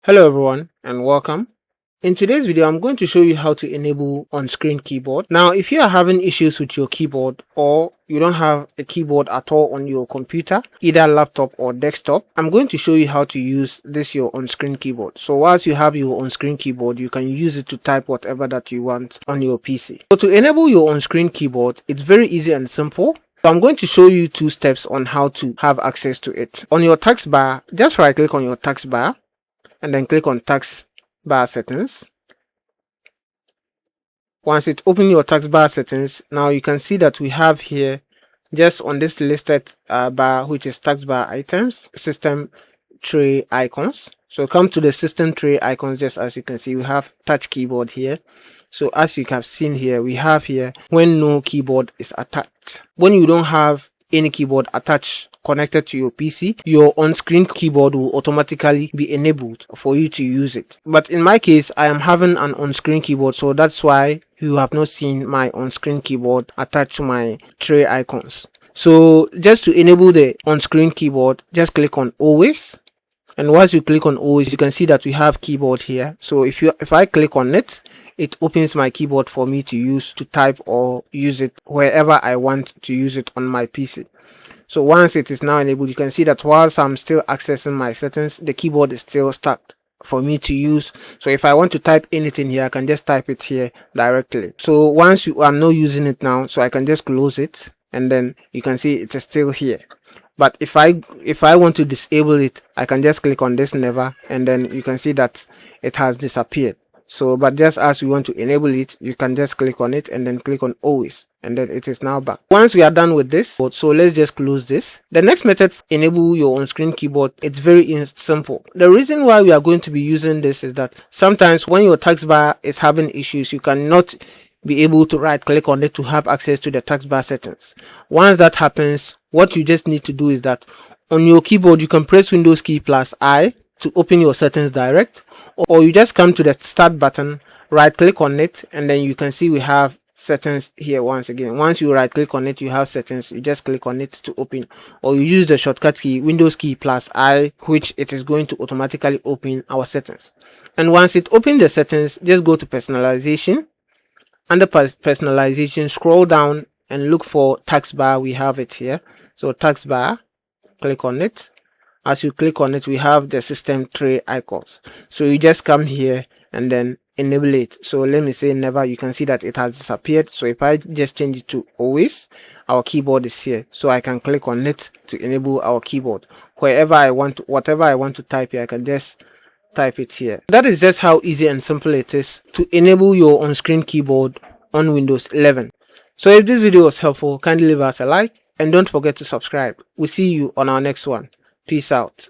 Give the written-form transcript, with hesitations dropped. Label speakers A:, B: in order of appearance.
A: Hello everyone and welcome. In today's video, I'm going to show you how to enable on-screen keyboard. Now, if you are having issues with your keyboard or you don't have a keyboard at all on your computer, either laptop or desktop, I'm going to show you how to use this your on-screen keyboard. So whilst you have your on-screen keyboard, you can use it to type whatever that you want on your PC. So to enable your on-screen keyboard, it's very easy and simple. So I'm going to show you two steps on how to have access to it. On your taskbar, just right click on your taskbar and then click on taskbar settings. Once it opens your taskbar settings, now you can see that we have here just on this listed bar, which is taskbar items, system tray icons. So come to the system tray icons. Just as you can see, we have touch keyboard here. So as you have seen here, we have here when no keyboard is attached. When you don't have any keyboard attached connected to your PC, your on-screen keyboard will automatically be enabled for you to use it. But in my case, I am having an on-screen keyboard, so that's why you have not seen my on-screen keyboard attached to my tray icons. So just to enable the on-screen keyboard, just click on always. And once you click on always, you can see that we have keyboard here. So if I click on it, it opens my keyboard for me to use to type or use it wherever I want to use it on my PC. So once it is now enabled, you can see that whilst I'm still accessing my settings, the keyboard is still stuck for me to use. So if I want to type anything here, I can just type it here directly. So once I'm not using it now, so I can just close it, and then you can see it is still here. But if I want to disable it, I can just click on this never, and then you can see that it has disappeared. So but just as we want to enable it, you can just click on it and then click on always, and then it is now back. Once we are done with this, so let's just close this. The next method to enable your on-screen keyboard, it's very simple. The reason why we are going to be using this is that sometimes when your taskbar is having issues, you cannot be able to right click on it to have access to the taskbar settings. Once that happens, what you just need to do is that on your keyboard you can press Windows key plus I to open your settings direct, or you just come to the start button, right click on it, and then you can see we have settings here. Once again, once you right click on it, you have settings. You just click on it to open, or you use the shortcut key Windows key plus I, which it is going to automatically open our settings. And once it opens the settings, just go to personalization. Under personalization, scroll down and look for taskbar. We have it here. So taskbar, click on it. As you click on it, we have the system tray icons. So you just come here and then enable it. So let me say never. You can see that it has disappeared. So if I just change it to always, our keyboard is here. So I can click on it to enable our keyboard. Wherever I want to, whatever I want to type here, I can just type it here. That is just how easy and simple it is to enable your on-screen keyboard on Windows 11. So if this video was helpful, kindly leave us a like and don't forget to subscribe. We'll see you on our next one. Peace out.